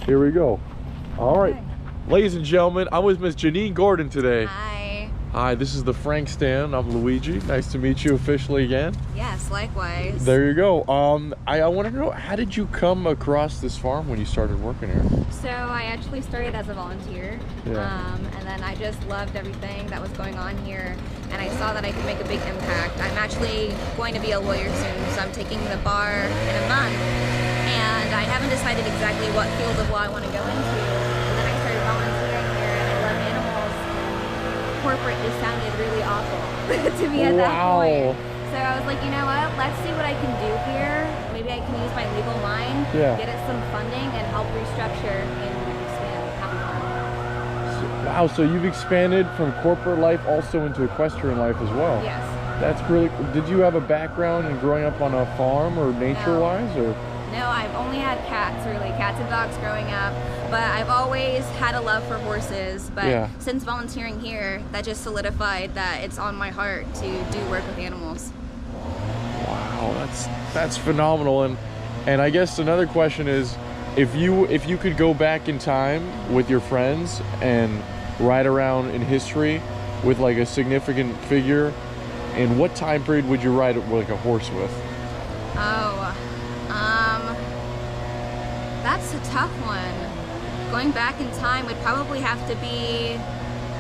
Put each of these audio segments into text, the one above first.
Here we go. All right. Okay. Ladies and gentlemen, I'm with Miss Janine Gordon today. Hi. Hi, this is the Frank stand. I'm Luigi. Nice to meet you officially again. Yes, likewise. There you go. I want to know, how did you come across this farm when you started working here? So I actually started as a volunteer, and then I just loved everything that was going on here, and I saw that I could make a big impact. I'm actually going to be a lawyer soon, so I'm taking the bar in a month, and I haven't decided exactly what field of law I want to go into, but then I started volunteering here, and I love animals, and corporate just sounded really awful to me at that point. So I was like, you know what, let's see what I can do here. Maybe I can use my legal mind, get us some funding, and help restructure and expand Happi Farms. Wow, so you've expanded from corporate life also into equestrian life as well. Yes. That's really, did you have a background in growing up on a farm or nature-wise? Or? No, I've only had cats, really, cats and dogs growing up, but I've always had a love for horses, but since volunteering here, that just solidified that it's on my heart to do work with animals. Wow, that's phenomenal. And I guess another question is, if you could go back in time with your friends and ride around in history with like a significant figure, in what time period would you ride like a horse with? That's a tough one. Going back in time would probably have to be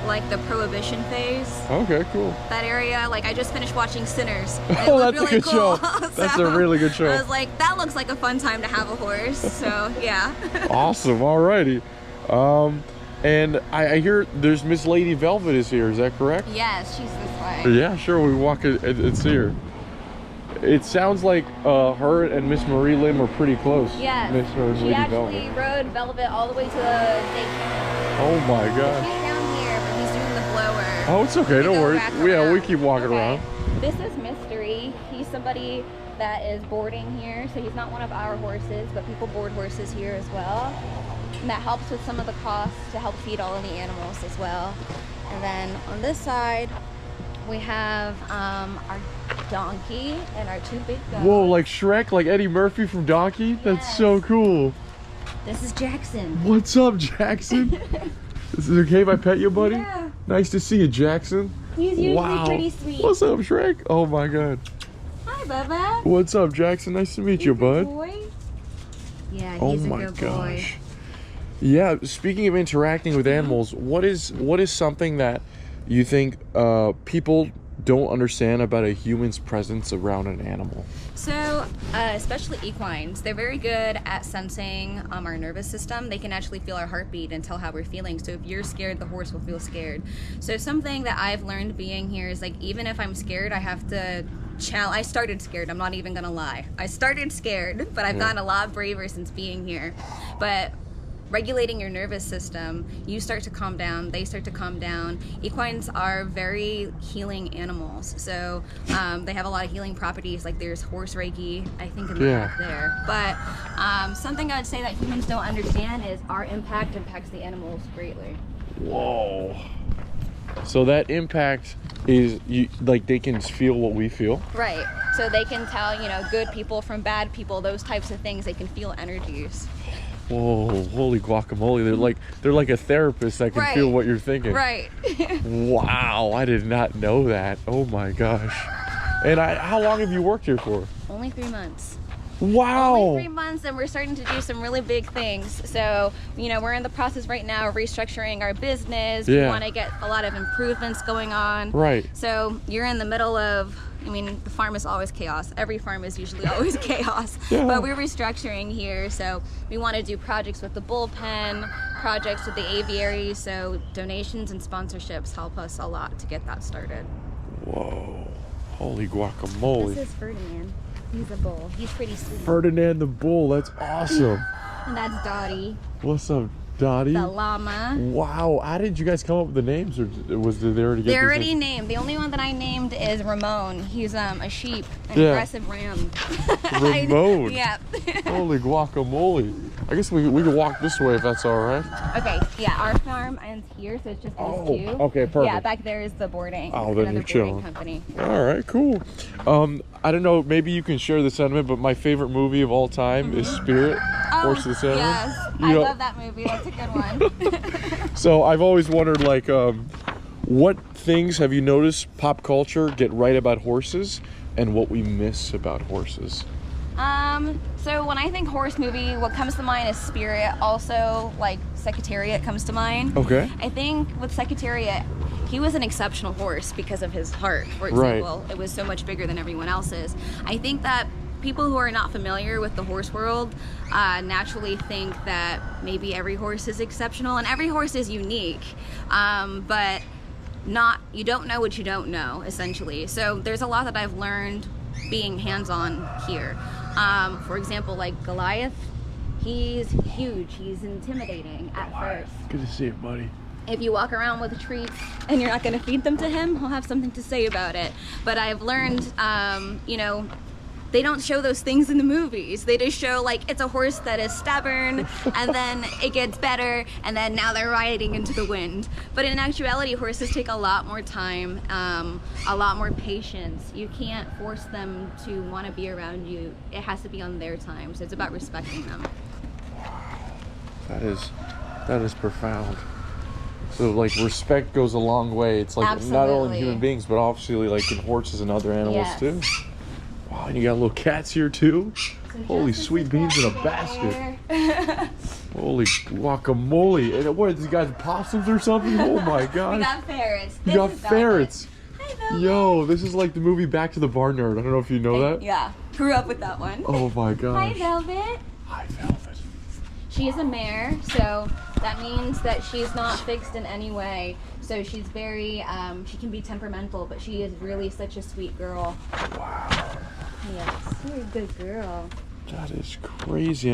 like the Prohibition phase. Okay, cool. That area, like I just finished watching Sinners. Oh, that's really a good show. That's a really good show. I was like, that looks like a fun time to have a horse. So yeah. Awesome. Alrighty. And I hear there's Miss Lady Velvet is here. Is that correct? Yes, she's this way. Yeah, sure. We walk and see her. It sounds like her and Miss Marie Lim are pretty close. Yes. She actually rode Velvet all the way to the station. Oh my gosh. He's down here, but he's doing the blower. Oh, it's okay. Don't worry. Yeah, we keep walking around. This is Mystery. He's somebody that is boarding here, so he's not one of our horses, but people board horses here as well. And that helps with some of the costs to help feed all of the animals as well. And then on this side, we have our donkey and our two big dogs. Whoa, like Shrek, like Eddie Murphy from Donkey? That's so cool. This is Jackson. What's up, Jackson? Is it okay if I pet you, buddy? Yeah. Nice to see you, Jackson. He's usually pretty sweet. What's up, Shrek? Oh my God. Hi, Bubba. What's up, Jackson? Nice to meet you, bud. Boy. Yeah, he's a good boy. Yeah, speaking of interacting with animals, what is something that you think people don't understand about a human's presence around an animal? So, especially equines, they're very good at sensing our nervous system. They can actually feel our heartbeat and tell how we're feeling. So if you're scared, the horse will feel scared. So something that I've learned being here is like, even if I'm scared, I have to I started scared, I'm not even gonna lie. I started scared, but I've gotten a lot braver since being here. But regulating your nervous system, you start to calm down, they start to calm down. Equines are very healing animals, so they have a lot of healing properties. Like there's horse reiki, I think, in the back there. But something I would say that humans don't understand is our impact impacts the animals greatly. Whoa. So that impact is, like they can feel what we feel? Right. So they can tell, you know, good people from bad people, those types of things. They can feel energies. Whoa, holy guacamole. They're like a therapist that can feel what you're thinking. Right. Wow, I did not know that. Oh my gosh. And how long have you worked here for? Only 3 months. Wow. Only 3 months, and we're starting to do some really big things. So, you know, we're in the process right now of restructuring our business. We want to get a lot of improvements going on. Right. So you're in the middle of, I mean, the farm is always chaos. Every farm is usually always chaos. But we're restructuring here. So we want to do projects with the bullpen, projects with the aviary. So donations and sponsorships help us a lot to get that started. Whoa. Holy guacamole. This is Ferdinand. He's a bull. He's pretty sweet. Ferdinand the bull. That's awesome. And that's Dottie. What's up, Dottie? The llama. Wow. How did you guys come up with the names, or did they already get They're already named. The only one that I named is Ramon. He's a sheep, an aggressive ram. Ramon. Yeah. Holy guacamole. I guess we can walk this way if that's all right. Okay. Yeah, our farm ends here, so it's just these two. Okay, perfect. Yeah, back there is the boarding. Oh, then you're chilling. Company. All right, cool. I don't know, maybe you can share the sentiment, but my favorite movie of all time is Spirit. Horse of the Samurai? Yes, You I know- love that movie. That's a good one. So I've always wondered, like, what things have you noticed pop culture get right about horses, and what we miss about horses? So when I think horse movie, what comes to mind is Spirit. Also, like Secretariat comes to mind. Okay. I think with Secretariat, he was an exceptional horse because of his heart, for Right. example. It was so much bigger than everyone else's. I think that people who are not familiar with the horse world naturally think that maybe every horse is exceptional, and every horse is unique, but you don't know what you don't know, essentially. So there's a lot that I've learned being hands-on here. For example, like Goliath, he's huge, he's intimidating at first. Good to see you, buddy. If you walk around with treats and you're not going to feed them to him, he'll have something to say about it. But I've learned, they don't show those things in the movies. They just show, like, it's a horse that is stubborn, and then it gets better, and then now they're riding into the wind. But in actuality, horses take a lot more time, a lot more patience. You can't force them to want to be around you. It has to be on their time, so it's about respecting them. That is profound. So, like, respect goes a long way. It's like not only Absolutely. human beings, but obviously, like, in horses and other animals Yes. too. Wow, and you got little cats here too. Holy sweet beans in a basket. Holy guacamole. And what are these guys, possums or something? Oh my gosh. We got ferrets. You This got is Velvet. ferrets. Hi, Velvet. Yo, this is like the movie Back to the Barnyard. I don't know if you know that. Yeah, grew up with that one. Oh my Hi, gosh. Velvet. Hi, Velvet. She is a mare, so that means that she's not fixed in any way. So she's very, she can be temperamental, but she is really such a sweet girl. Wow. Yes, you're a good girl. That is crazy.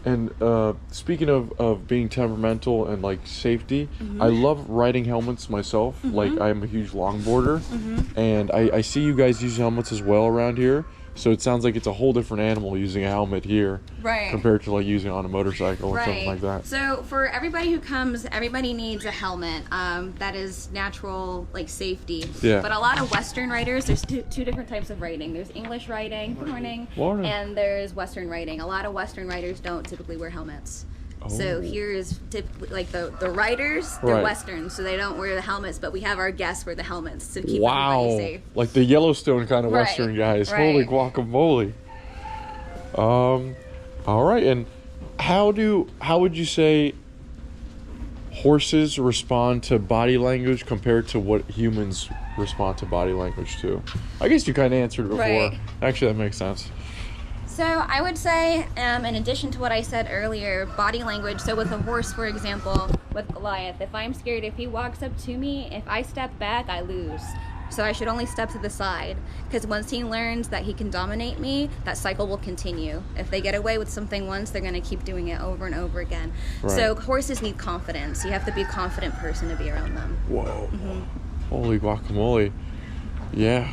And speaking of being temperamental and like safety, I love riding helmets myself. Like, I'm a huge longboarder, and I see you guys use helmets as well around here. So it sounds like it's a whole different animal using a helmet here, Right. compared to like using it on a motorcycle or something like that. So for everybody who comes, everybody needs a helmet. That is natural, like, safety. Yeah. But a lot of Western riders, there's two different types of riding. There's English riding, morning, Morning. and there's Western riding. A lot of Western riders don't typically wear helmets. So Oh. here is typically, like, the riders, they're Right. Western, so they don't wear the helmets, but we have our guests wear the helmets to keep Wow, everybody safe. like the Yellowstone kind of Right, Western guys. right. Holy guacamole. All right, and how would you say horses respond to body language compared to what humans respond to body language to? I guess you kind of answered it before. Right. Actually, that makes sense. So I would say, in addition to what I said earlier, body language. So with a horse, for example, with Goliath, if I'm scared, if he walks up to me, if I step back, I lose. So I should only step to the side, because once he learns that he can dominate me, that cycle will continue. If they get away with something once, they're going to keep doing it over and over again. Right. So horses need confidence. You have to be a confident person to be around them. Whoa. Holy guacamole. Yeah.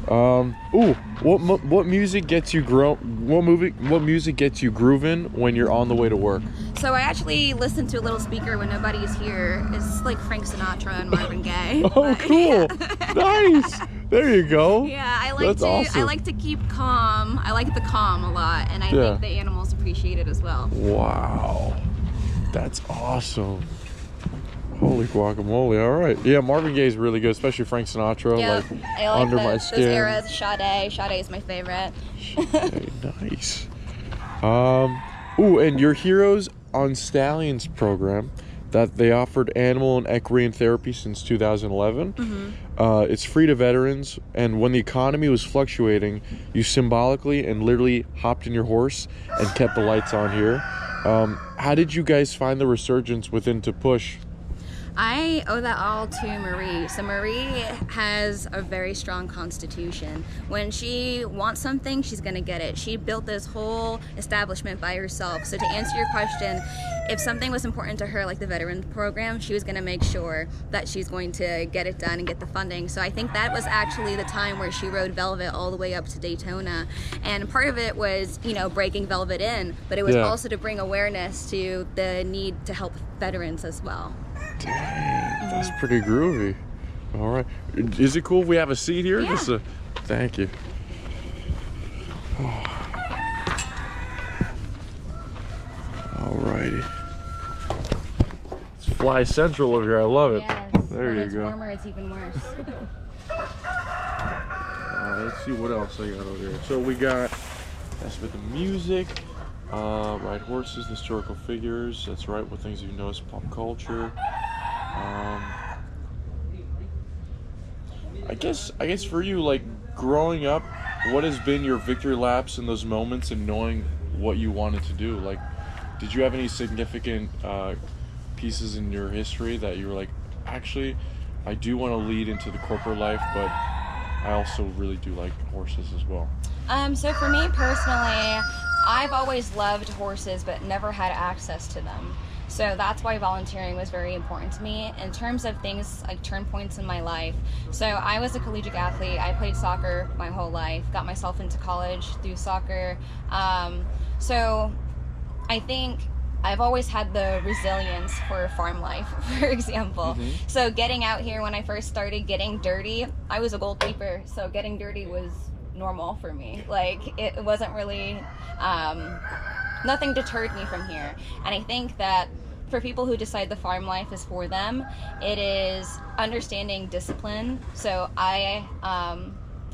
What music gets you what music gets you grooving when you're on the way to work? So I actually listen to a little speaker when nobody's here. It's like Frank Sinatra and Marvin Gaye. Oh, But, cool. yeah. Nice. There you go. Yeah, I That's I awesome. like to keep calm. I like the calm a lot, and I Yeah. think the animals appreciate it as well. Wow. That's awesome. Holy guacamole. All right. Yeah, Marvin Gaye's really good, especially Frank Sinatra. Yeah, Like, I like Under My those Skin. eras. Sade is my favorite. Hey, nice. And your Heroes on Stallions program that they offered animal and equine therapy since 2011. It's free to veterans, and when the economy was fluctuating, you symbolically and literally hopped in your horse and kept the lights on here. How did you guys find the resurgence within to push? I owe that all to Marie. So Marie has a very strong constitution. When she wants something, she's gonna get it. She built this whole establishment by herself. So to answer your question, if something was important to her, like the veteran program, she was gonna make sure that she's going to get it done and get the funding. So I think that was actually the time where she rode Velvet all the way up to Daytona. And part of it was, breaking Velvet in, but it was Yeah. also to bring awareness to the need to help veterans as well. Dang, that's pretty groovy. All right. Is it cool if we have a seat here? Yeah. Thank you. Alrighty. It's fly central over here. I love it. Yes. There When you it's go. warmer, it's even worse. Let's see what else I got over here. So we got, that's with the music, ride horses, historical figures. That's right, what things you've noticed, pop culture. I guess for you, like growing up, what has been your victory laps in those moments and knowing what you wanted to do? Like, did you have any significant pieces in your history that you were like, actually, I do want to lead into the corporate life, but I also really do like horses as well? So for me personally, I've always loved horses, but never had access to them. So that's why volunteering was very important to me in terms of things like turn points in my life. So I was a collegiate athlete. I played soccer my whole life, got myself into college through soccer. So I think I've always had the resilience for farm life, for example. So getting out here when I first started getting dirty, I was a goalkeeper, so getting dirty was normal for me. Like it wasn't really, nothing deterred me from here. And I think that for people who decide the farm life is for them, it is understanding discipline. So I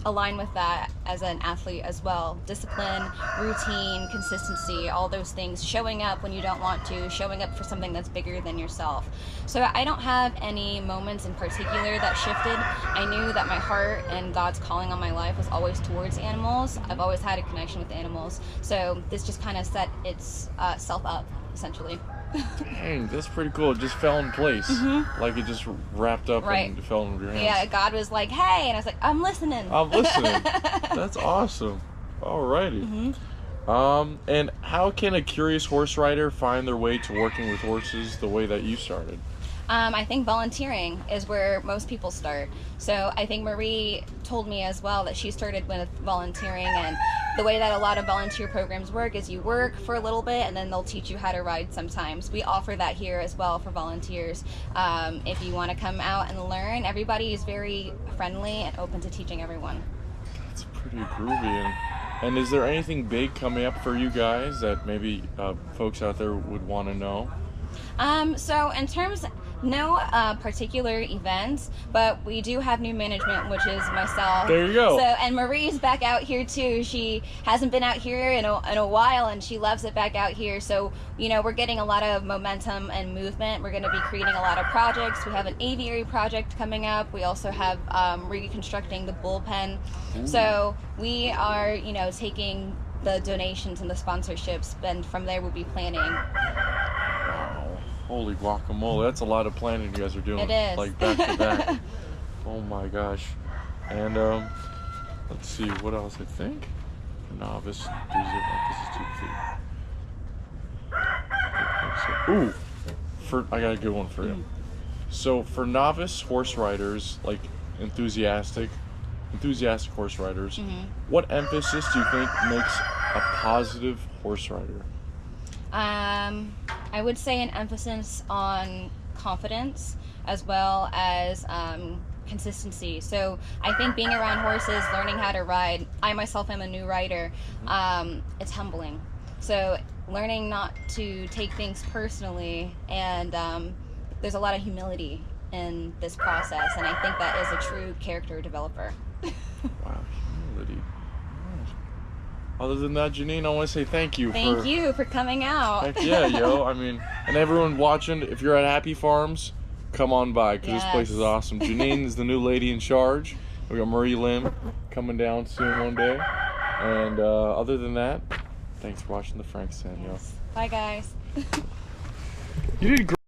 align with that as an athlete as well. Discipline, routine, consistency, all those things. Showing up when you don't want to, showing up for something that's bigger than yourself. So I don't have any moments in particular that shifted. I knew that my heart and God's calling on my life was always towards animals. I've always had a connection with animals. So this just kind of set its self up, essentially. Dang, that's pretty cool. It just fell in place. Like it just wrapped up and fell into your hands. Yeah, God was like, hey, and I was like, I'm listening. I'm listening. That's awesome. Alrighty. And how can a curious horse rider find their way to working with horses the way that you started? I think volunteering is where most people start. So I think Marie told me as well that she started with volunteering, and the way that a lot of volunteer programs work is you work for a little bit and then they'll teach you how to ride sometimes. We offer that here as well for volunteers. If you want to come out and learn, everybody is very friendly and open to teaching everyone. That's pretty groovy. And is there anything big coming up for you guys that maybe folks out there would want to know? So in terms, no particular events, but we do have new management, which is myself. There you go. So, and Marie's back out here too. She hasn't been out here in a while, and she loves it back out here. So, you know, we're getting a lot of momentum and movement. We're going to be creating a lot of projects. We have an aviary project coming up. We also have reconstructing the bullpen. Ooh. So we are, you know, taking the donations and the sponsorships, and from there we'll be planning. Holy guacamole, that's a lot of planning you guys are doing. It is. Like back to back. Oh my gosh. And let's see, what else I think? Novice, ooh, I got a good one for you. So for novice horse riders, like enthusiastic horse riders, what emphasis do you think makes a positive horse rider? I would say an emphasis on confidence as well as consistency. So I think being around horses, learning how to ride, I myself am a new rider, it's humbling. So learning not to take things personally, and there's a lot of humility in this process, and I think that is a true character developer. Wow, humility. Other than that, Janine, I want to say thank you. Thank you for coming out. Heck yeah, yo. I mean, and everyone watching, if you're at Happi Farms, come on by, because this place is awesome. Janine is the new lady in charge. We got Marie Lim coming down soon one day. And other than that, thanks for watching the Frank Stand, yo. Bye, guys. You did great.